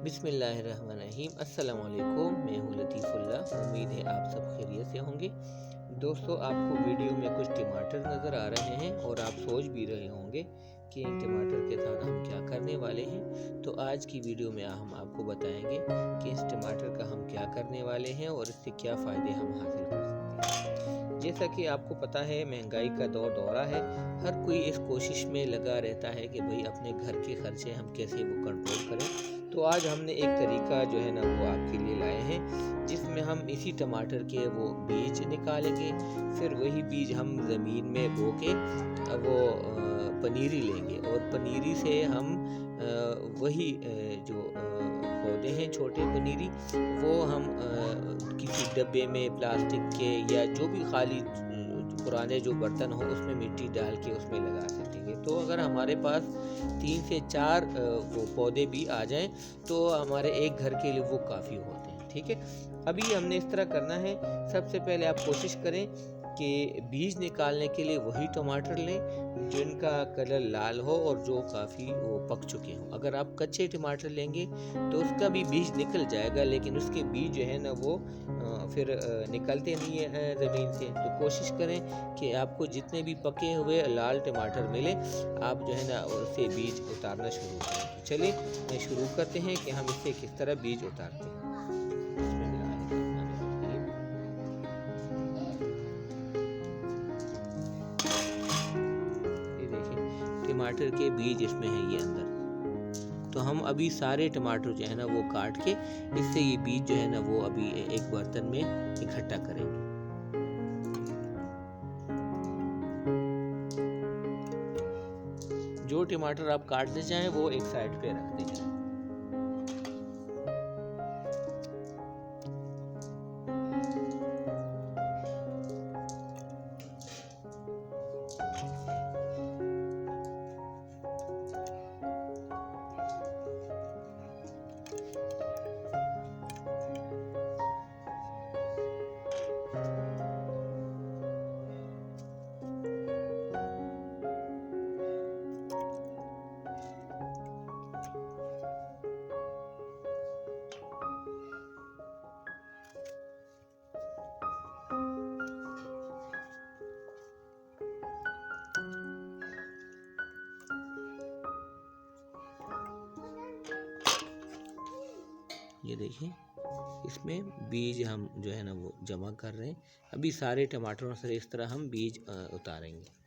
बिस्मिल्लाहिर्रहमानिर्रहीम। अस्सलाम वालेकुम। मैं हूँ लतीफ़ुल्लाह। उम्मीद है आप सब खैरियत से होंगे। दोस्तों, आपको वीडियो में कुछ टमाटर नज़र आ रहे हैं और आप सोच भी रहे होंगे कि इन टमाटर के साथ हम क्या करने वाले हैं। तो आज की वीडियो में हम आपको बताएंगे कि इस टमाटर का हम क्या करने वाले हैं और इससे क्या फ़ायदे हम हासिल कर सकते हैं। जैसा कि आपको पता है, महंगाई का दौरा है। हर कोई इस कोशिश में लगा रहता है कि भाई अपने घर के खर्चे हम कैसे वो कंट्रोल करें। तो आज हमने एक तरीका जो है ना वो आपके लिए लाए हैं, जिसमें हम इसी टमाटर के वो बीज निकालेंगे। फिर वही बीज हम ज़मीन में बो के वो पनीरी लेंगे और पनीरी से हम वही जो पौधे हैं छोटे पनीरी, वो हम किसी डब्बे में प्लास्टिक के या जो भी खाली पुराने जो बर्तन हो उसमें मिट्टी डाल के उसमें लगा सकेंगे। तो अगर हमारे पास 3 से 4 वो पौधे भी आ जाएं तो हमारे एक घर के लिए वो काफ़ी होते हैं। ठीक है, अभी हमने इस तरह करना है। सबसे पहले आप कोशिश करें कि बीज निकालने के लिए वही टमाटर लें जिनका कलर लाल हो और जो काफ़ी वो पक चुके हों। अगर आप कच्चे टमाटर लेंगे तो उसका भी बीज निकल जाएगा, लेकिन उसके बीज जो है ना वो फिर निकलते नहीं है ज़मीन से। तो कोशिश करें कि आपको जितने भी पके हुए लाल टमाटर मिले, आप जो है ना उससे बीज उतारना शुरू करें। तो चलिए शुरू करते हैं कि हम इससे किस तरह बीज उतारते हैं। ये देखिए, टमाटर के बीज इसमें हैं ये अंदर। तो हम अभी सारे टमाटर जो है ना वो काट के इससे ये बीज जो है ना वो अभी एक बर्तन में इकट्ठा करेंगे। जो टमाटर आप काटते जाएं वो एक साइड पे रखते जाएं। ये देखिए, इसमें बीज हम जो है ना वो जमा कर रहे हैं। अभी सारे टमाटरों से इस तरह हम बीज उतारेंगे।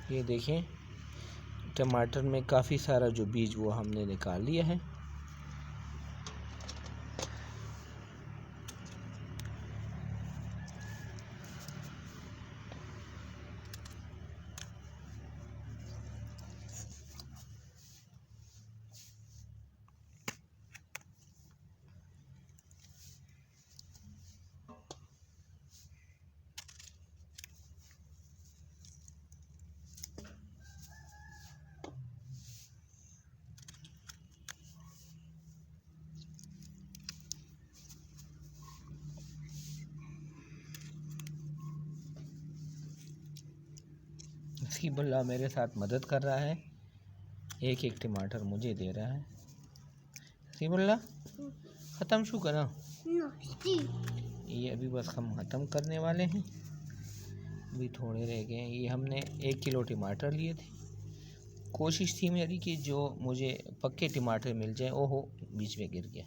ये देखें, टमाटर में काफ़ी सारा जो बीज वो हमने निकाल लिया है। नसीबुल्लाह मेरे साथ मदद कर रहा है, एक एक टमाटर मुझे दे रहा है। नसीबुल्लाह ख़त्म शू करा, ये अभी बस हम ख़त्म करने वाले हैं। अभी थोड़े रह गए। ये हमने 1 किलो टमाटर लिए थे। कोशिश थी मेरी कि जो मुझे पक्के टमाटर मिल जाए। ओहो, बीच में गिर गया।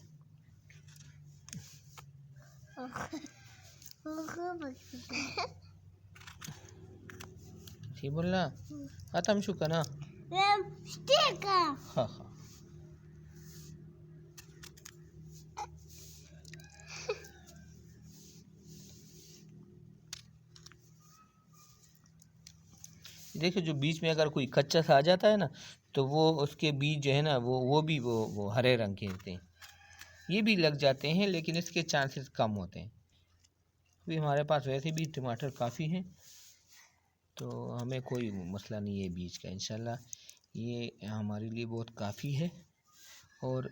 सी बोलना खत्म शु कना हाँ हाँ देखिए जो बीच में अगर कोई कच्चा सा आ जाता है ना तो वो उसके बीज जो है ना वो हरे रंग के होते हैं। ये भी लग जाते हैं लेकिन इसके चांसेस कम होते हैं। अभी हमारे पास वैसे भी टमाटर काफ़ी हैं तो हमें कोई मसला नहीं है बीज का। इंशाल्लाह ये हमारे लिए बहुत काफ़ी है। और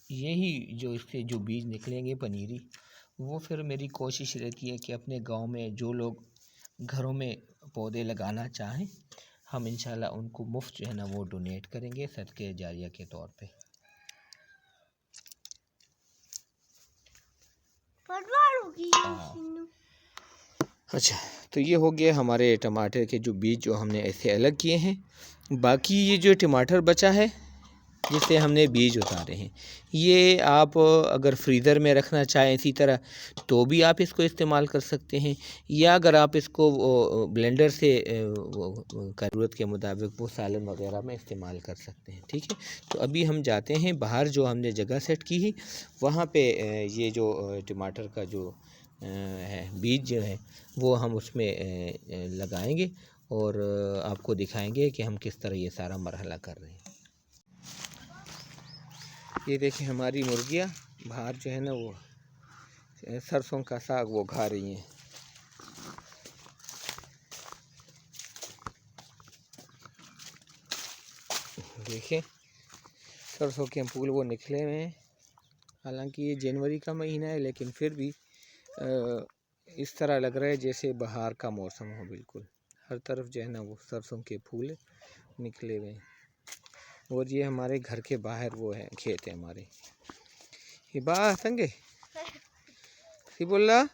यही जो इससे जो बीज निकलेंगे पनीरी, वो फिर मेरी कोशिश रहती है कि अपने गांव में जो लोग घरों में पौधे लगाना चाहें हम इंशाल्लाह उनको मुफ्त जो है ना वो डोनेट करेंगे सदके जारिया के तौर पे। अच्छा तो ये हो गया हमारे टमाटर के जो बीज जो हमने ऐसे अलग किए हैं। बाकी ये जो टमाटर बचा है जिससे हमने बीज उतारे हैं, ये आप अगर फ्रीज़र में रखना चाहें इसी तरह तो भी आप इसको इस्तेमाल कर सकते हैं, या अगर आप इसको ब्लेंडर से ज़रूरत के मुताबिक वो सालन वगैरह में इस्तेमाल कर सकते हैं। ठीक है, तो अभी हम जाते हैं बाहर, जो हमने जगह सेट की है वहाँ पे ये जो टमाटर का जो है बीज जो है वो हम उसमें लगाएंगे और आपको दिखाएंगे कि हम किस तरह ये सारा मरहला कर रहे हैं। ये देखिए हमारी मुर्गियाँ बाहर जो है ना वो सरसों का साग वो खा रही हैं। देखिए सरसों के फूल वो निकले हुए हैं। हालांकि ये जनवरी का महीना है लेकिन फिर भी इस तरह लग रहा है जैसे बाहर का मौसम हो। बिल्कुल हर तरफ जो है ना वो सरसों के फूल निकले हुए हैं। और ये हमारे घर के बाहर वो है खेत है हमारे। ये बा संगे सी बोल रहा।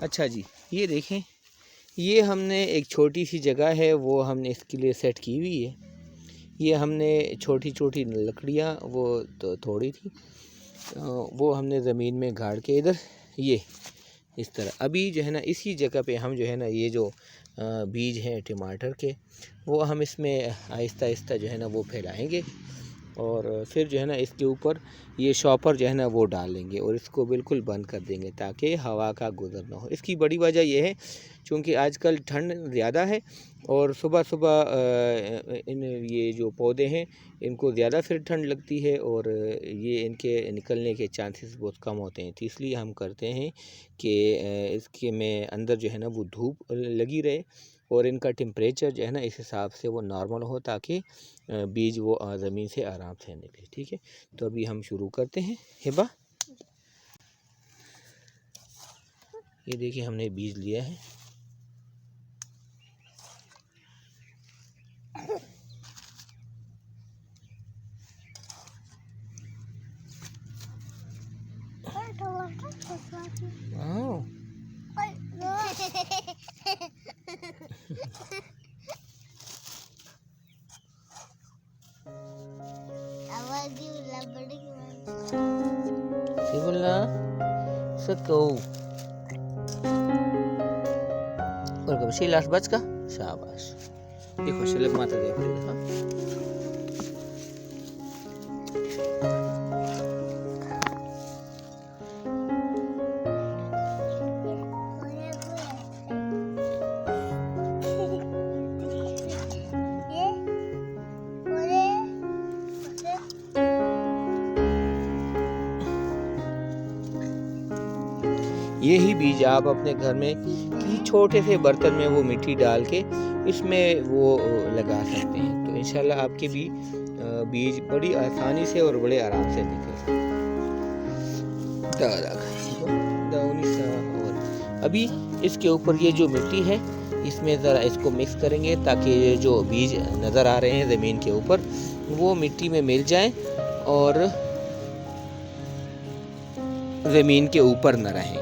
अच्छा जी, ये देखें ये हमने एक छोटी सी जगह है वो हमने इसके लिए सेट की हुई है। ये हमने छोटी छोटी लकड़ियाँ वो तो तोड़ी थी, वो हमने ज़मीन में गाड़ के इधर ये इस तरह अभी जो है ना इसी जगह पे हम जो है ना ये जो बीज हैं टमाटर के वो हम इसमें आहिस्ता आहिस्ता जो है ना वो फैलाएंगे और फिर जो है ना इसके ऊपर ये शॉपर जो है ना वो डालेंगे और इसको बिल्कुल बंद कर देंगे ताकि हवा का गुज़र ना हो। इसकी बड़ी वजह यह है क्योंकि आजकल ठंड ज़्यादा है और सुबह सुबह इन ये जो पौधे हैं इनको ज़्यादा फिर ठंड लगती है और ये इनके निकलने के चांसेस बहुत कम होते हैं। तो इसलिए हम करते हैं कि इसके में अंदर जो है ना वो धूप लगी रहे और इनका टेम्परेचर जो है ना इस हिसाब से वो नॉर्मल हो ताकि बीज वो ज़मीन से आराम से निकले। ठीक है, तो अभी हम शुरू करते हैं। हिबा ये देखिए हमने बीज लिया है। बोलना सको और कब शिलास बच का शाबाश। देखो शिलक माता देख रही यही बीज आप अपने घर में किसी छोटे से बर्तन में वो मिट्टी डाल के इसमें वो लगा सकते हैं। तो इंशाल्लाह आपके भी बीज बड़ी आसानी से और बड़े आराम से निकले। अभी इसके ऊपर ये जो मिट्टी है इसमें ज़रा इसको मिक्स करेंगे ताकि ये जो बीज नज़र आ रहे हैं ज़मीन के ऊपर वो मिट्टी में मिल जाएं और ज़मीन के ऊपर न रहेंगे।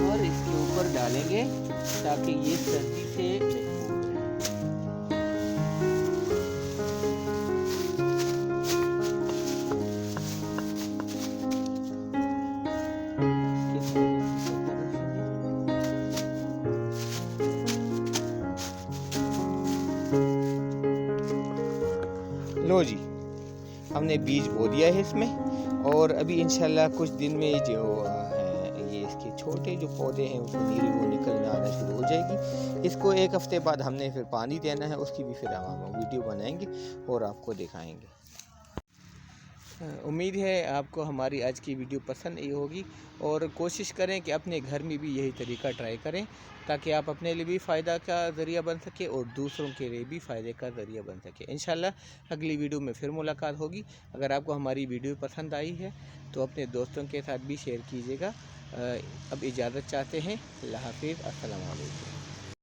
कवर इसके ऊपर डालेंगे ताकि ये सर्दी से महफूज रहे। लो जी, हमने बीज बो दिया है इसमें, और अभी इंशाल्लाह कुछ दिन में जो ये इसके छोटे जो पौधे हैं उसको नीरी वो निकलने आना शुरू हो जाएगी। इसको एक हफ्ते बाद हमने फिर पानी देना है, उसकी भी फिर हम वीडियो बनाएंगे और आपको दिखाएंगे। उम्मीद है आपको हमारी आज की वीडियो पसंद आई होगी, और कोशिश करें कि अपने घर में भी यही तरीका ट्राई करें ताकि आप अपने लिए भी फ़ायदा का ज़रिया बन सके और दूसरों के लिए भी फ़ायदे का ज़रिया बन सके। इंशाल्लाह अगली वीडियो में फिर मुलाकात होगी। अगर आपको हमारी वीडियो पसंद आई है तो अपने दोस्तों के साथ भी शेयर कीजिएगा। अब इजाज़त चाहते हैं। अल्लाह हाफ़िज़। अस्सलाम वालेकुम।